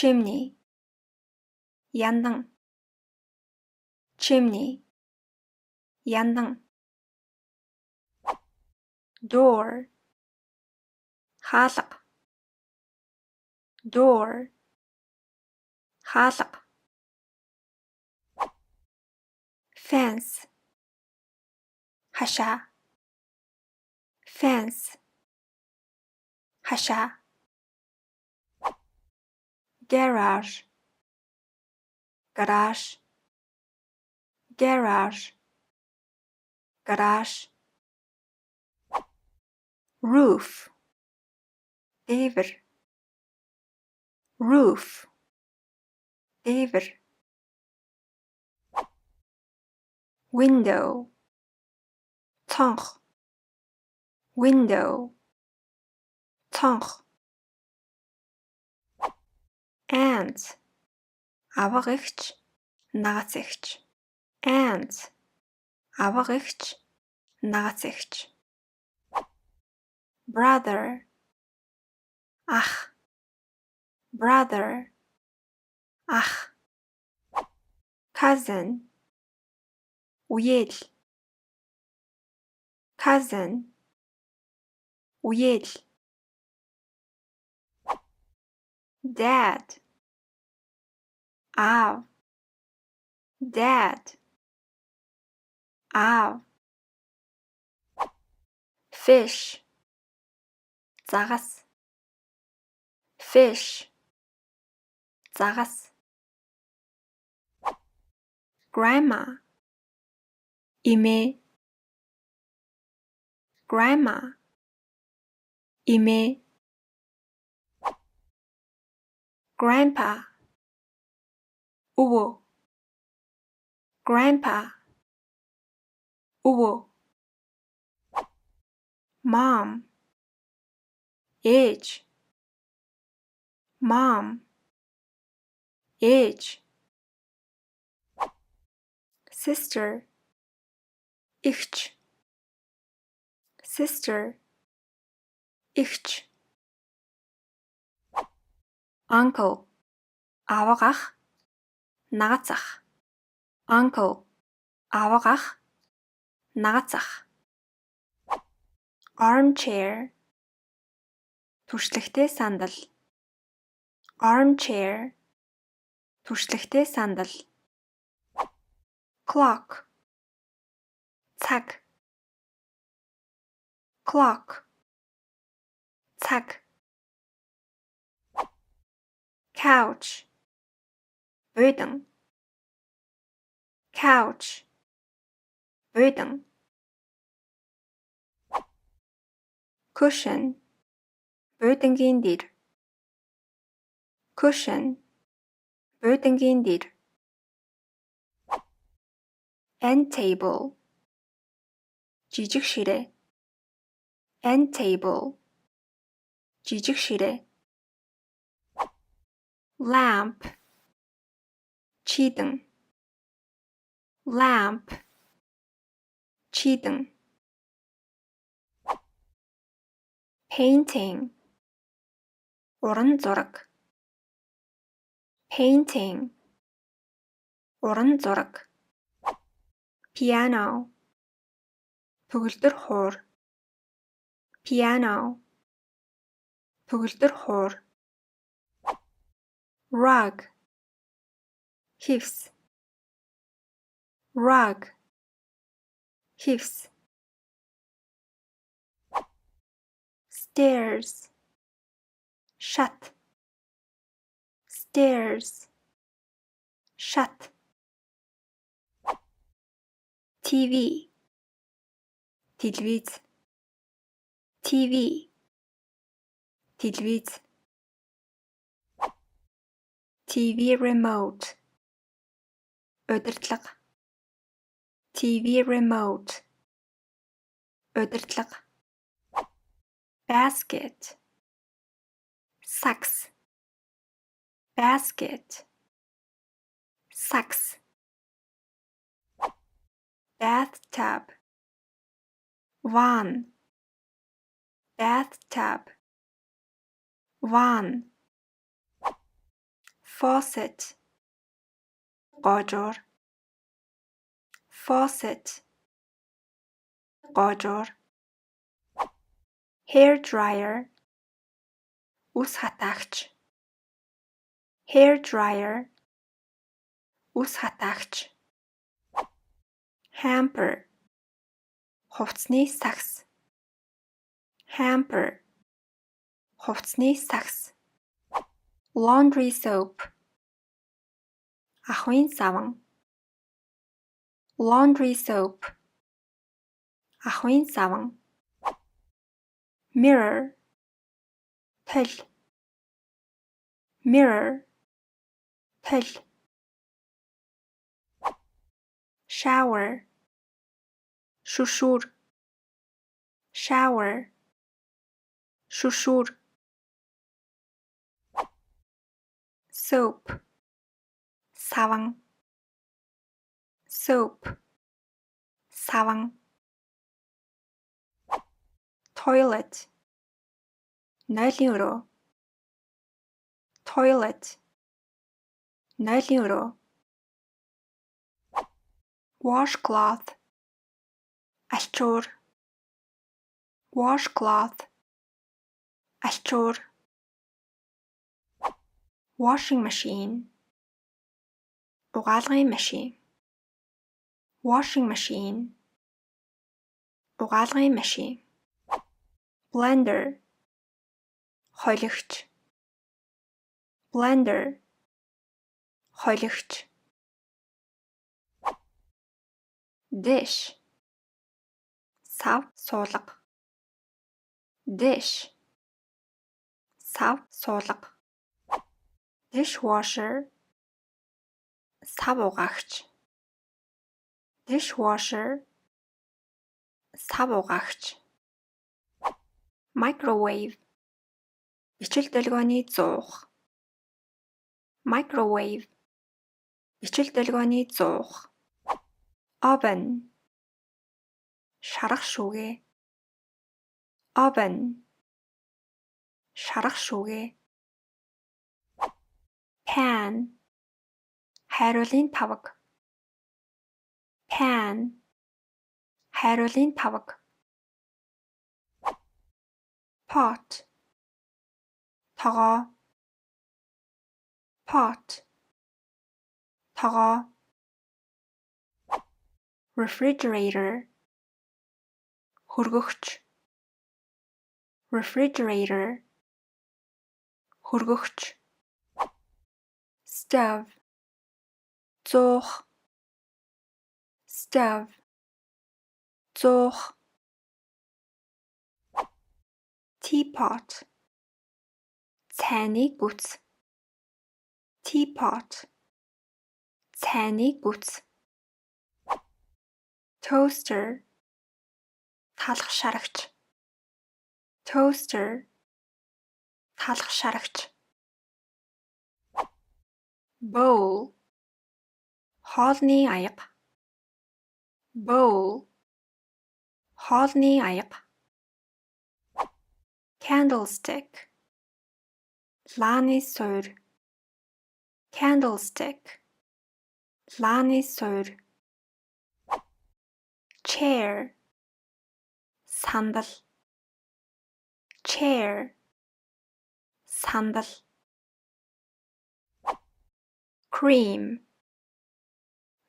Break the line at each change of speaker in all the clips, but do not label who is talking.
chimney, яндан, chimney, яндан. Door, хаалга, door, хаалга. Fence, хашаа, fence, хашаа. Garage, гараж, garage, гараж. Roof, дээвэр, roof, дээвэр. Window, цонх, window, цонх. Ant, авга эгч, нагац эгч. Ant, авга эгч, нагац эгч. Brother, ах, brother, ах. Cousin, үеэл, cousin, үеэл. Dad, аав, dad, аав. Fish, загас, fish, загас. Grandma, эмээ, grandma, эмээ. Grandpa, өвөө, grandpa, өвөө. Mom, ээж, mom, ээж. Sister, эгч, sister, эгч. Uncle, авга ах, нагац ах. Uncle, авга ах, нагац ах. Armchair, туршлагатай сандал. Armchair, туршлагатай сандал. Clock, цаг. Clock, цаг. Couch, буйдан. Couch, буйдан. Cushion, буйдангийн дээр. Cushion, буйдангийн дээр. End table, жижиг ширээ. End table, жижиг ширээ. Lamp, чийдэн. Lamp, чийдэн. Painting, уран зураг. Painting, уран зураг. Piano, төгөлдөр хуур. Piano, төгөлдөр хуур. Rug, хивс. Rug, хивс. Stairs, шат. Stairs, шат. TV, телевиз. TV, телевиз. TV remote, удирдлага. TV remote, удирдлага. Basket, сакс. Basket, сакс. Bathtub, ванн. Bathtub, ванн. faucet гоожуур faucet гоожуур hair dryer үс хатаагч hair dryer үс хатаагч hamper хувцсны сакс hamper хувцсны сакс laundry soap ахуйн саван laundry soap ахуйн саван mirror төл mirror төл shower шүшүүр shower шүшүүр soap саван soap саван toilet нойлын өрөө toilet нойлын өрөө washcloth альчуур washcloth альчуур washing machine угаалгын машин washing machine угаалгын машин blender хойлогч blender хойлогч dish сав суулга dish сав суулга dishwasher сав угаагч dishwasher сав угаагч microwave бичил долгионы зуух microwave бичил долгионы зуух oven шарах шүүгээ oven шарах шүүгээ pan хайруулын таваг pan хайруулын таваг pot тогоо pot тогоо refrigerator хөргөгч refrigerator хөргөгч stove зуух stove зуух teapot цайны гүц teapot цайны гүц toaster талах шарагч toaster талах шарагч bowl хоолны аяга bowl хоолны аяга candlestick лааны суур candlestick лааны суур chair сандал chair сандал cream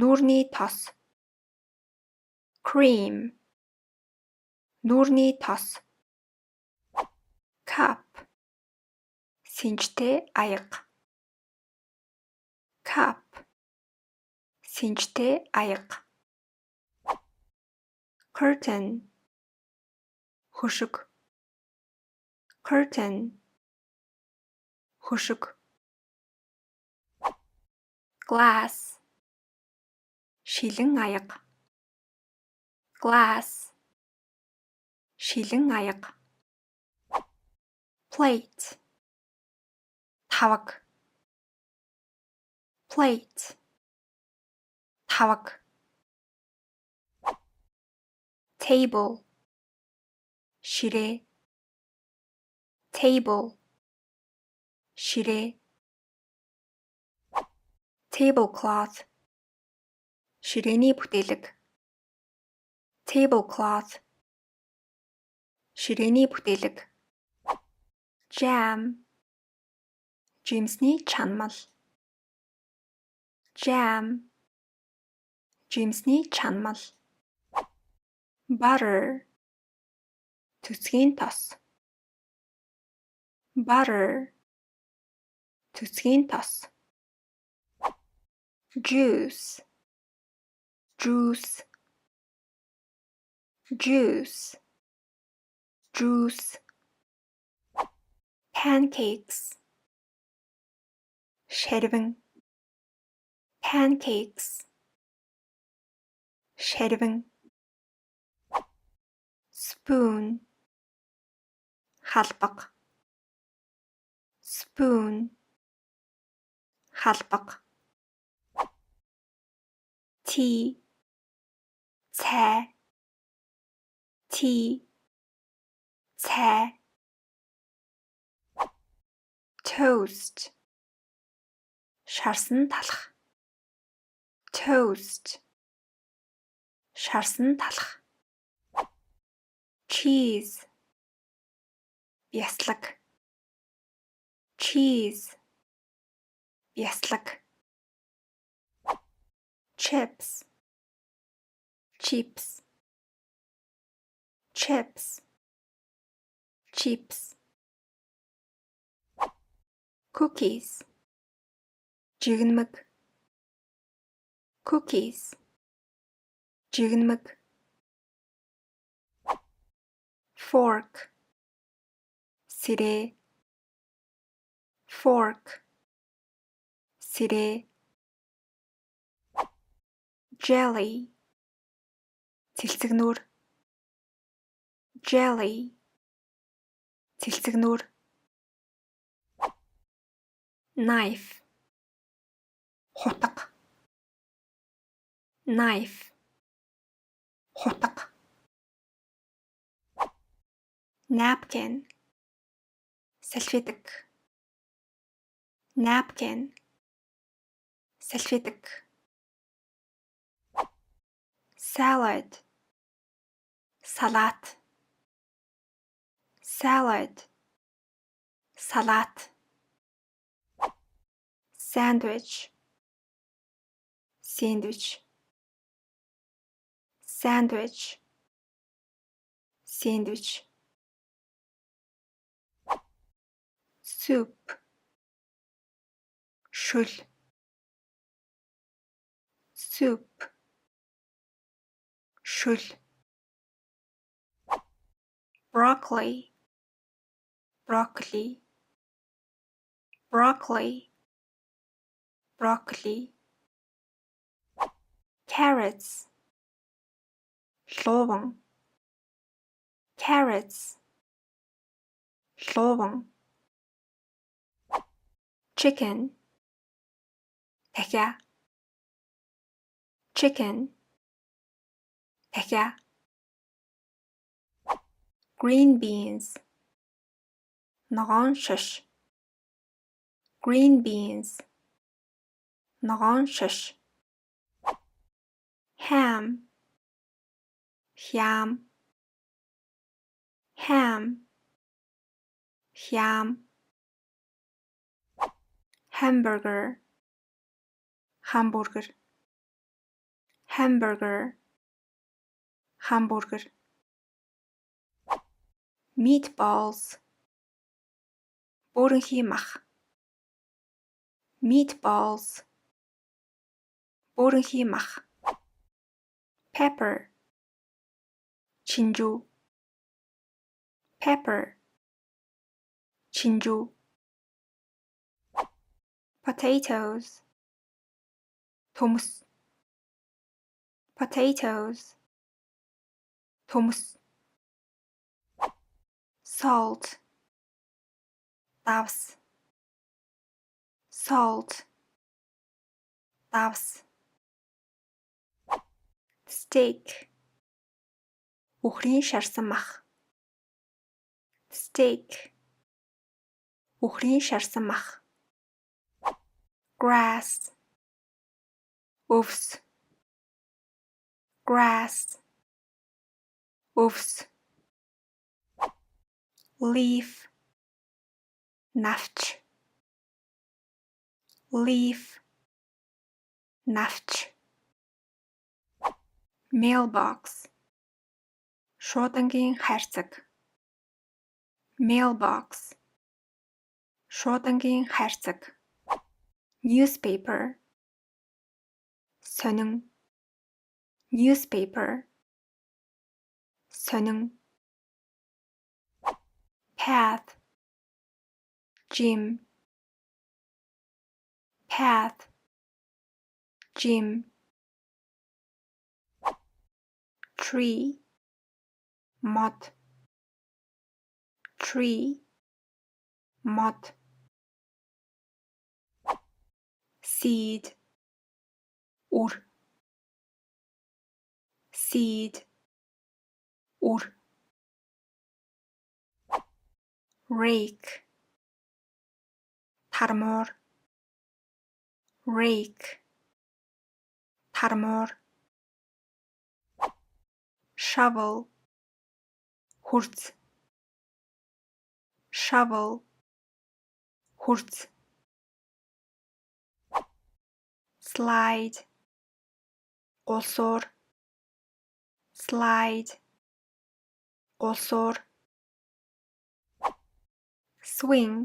нүүрний тос cream нүүрний тос cup синжтэй аяга cup синжтэй аяга curtain хөшиг curtain хөшиг glass шилэн аяга glass шилэн аяга plate таваг plate таваг table ширээ table ширээ Tablecloth. Ширээний бүтээлэг. Tablecloth. Ширээний бүтээлэг. Jam. Жимсний чанамал. Jam. Жимсний чанамал. Butter. Төсгийн тос. Butter. Төсгийн тос. Juice. Juice. Juice. Juice. Pancakes. Шарвин. Pancakes. Шарвин. Spoon. Халбаг. Spoon. Халбаг. Tea. Цай. Tea. Цай. Toast. Шарсан талах. Toast. Шарсан талах. Cheese. Бяслаг. Cheese. Бяслаг. Chips. Chips. Chips. Chips. Cookies. Жигнэмэг. Cookies. Жигнэмэг. Fork. Сирээ. Fork. Сирээ. Jelly. Цэлцэгнүүр. Jelly. Цэлцэгнүүр. Knife. Хутга. Knife. Хутга. Napkin. Салфетик. Napkin. Салфетик. Salad. Салат. Salad. Салат. Sandwich. Сэндвич. Sandwich. Сэндвич. Soup. Шүл. Soup. Шүл. Broccoli. Broccoli. Broccoli. Broccoli. Carrots. Лууван. Carrots. Лууван. Chicken. Дахиа. Chicken. Дахиа. Green beans. Ногоон шиш. Green beans. Ногоон шиш. Ham. Хям. Ham. Хям. Hamburger. Hamburger. Hamburger. Hamburger. Meatballs. Бөөрөнхий мах. Meatballs. Бөөрөнхий мах. Pepper. Чинжүү. Pepper. Чинжүү. Potatoes. Төмөс. Potatoes. Төмөс. Salt. Давс. Salt. Давс. Steak. Үхрийн шарсан мах. Steak. Үхрийн шарсан мах. Grass. өвс grass өвс leaf навч leaf навч mailbox шуудангийн хайрцаг mailbox шуудангийн хайрцаг newspaper сонин newspaper сонин path gym path gym tree мод tree мод seed үр seed үр rake тармуур rake тармуур shovel хүрц shovel хүрц slide гулсуур slide гулсуур swing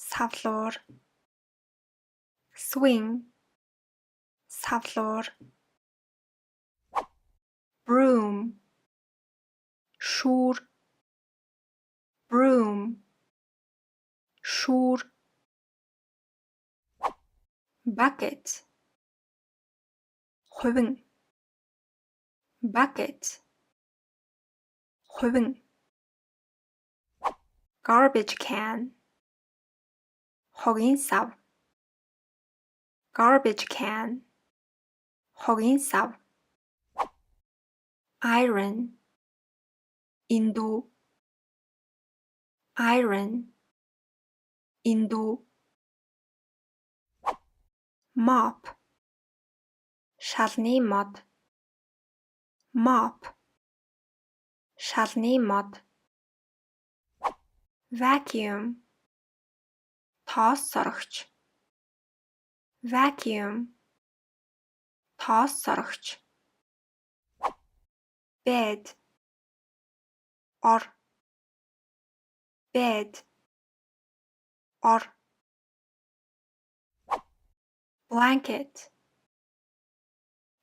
савлуур swing савлуур broom шүүр broom шүүр bucket хувин bucket хувин garbage can хогийн сав garbage can хогийн сав iron индүү iron индүү mop шалны мод mop шалны мод vacuum тоос сорогч vacuum тоос сорогч bed ор bed ор blanket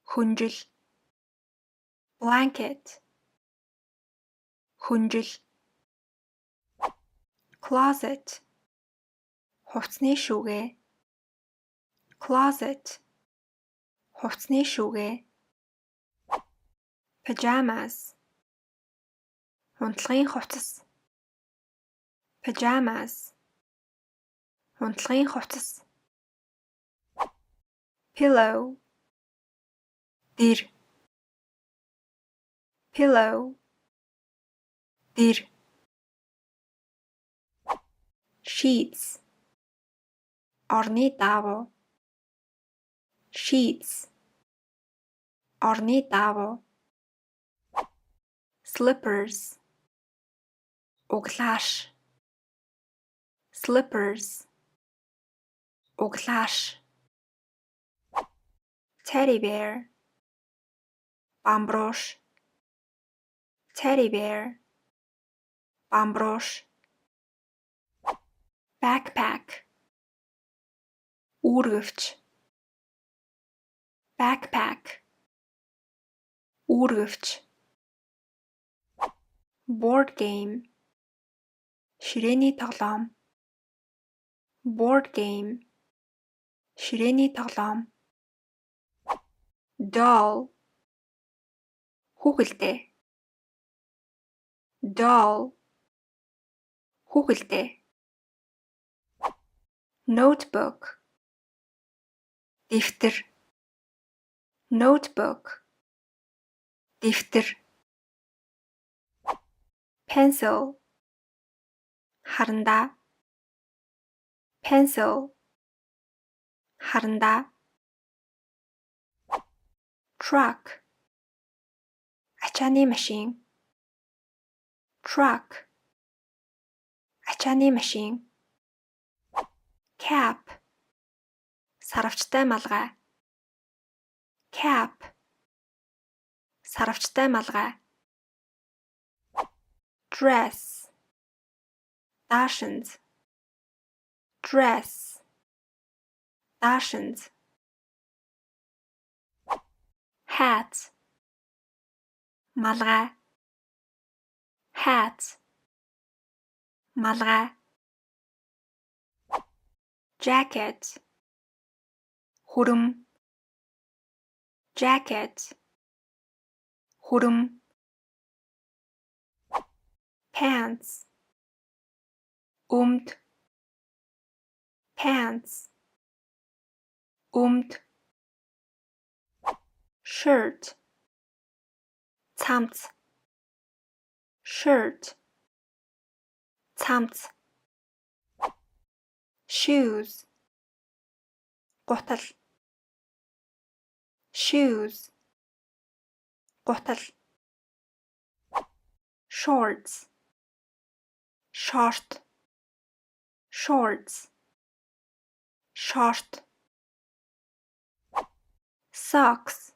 хүнжил blanket хүнжил closet хувцсны шүүгээ closet хувцсны шүүгээ pajamas унтлагын хувцас pajamas унтлагын хувцас pillow дэр pillow дэр sheets орны даавуу sheets орны даавуу slippers углааш slippers углааш teddy bear бамбрууш teddy bear бамбрууш backpack үүргэвч backpack үүргэвч board game ширээний тоглоом board game ширээний тоглоом doll хүүхэлдээ doll хүүхэлдээ notebook дэвтэр notebook дэвтэр pencil харандаа pencil харандаа truck, ачааны машин, truck, ачааны машин, cap, саравчтай малгай, cap, саравчтай малгай, dress, даашинз, dress, даашинз, hat, малгай, hat, малгай, jacket, хүрэм, jacket, хүрэм, pants, өмд, pants, өмд, shirt, цамц, shirt, цамц, shoes, гутал, shoes, гутал, shorts, short, shorts, short, socks,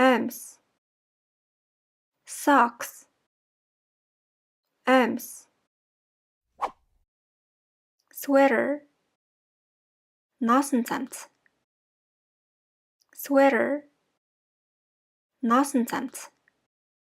öms, socks, öms, sweater, ноосон цамц, sweater, ноосон цамц,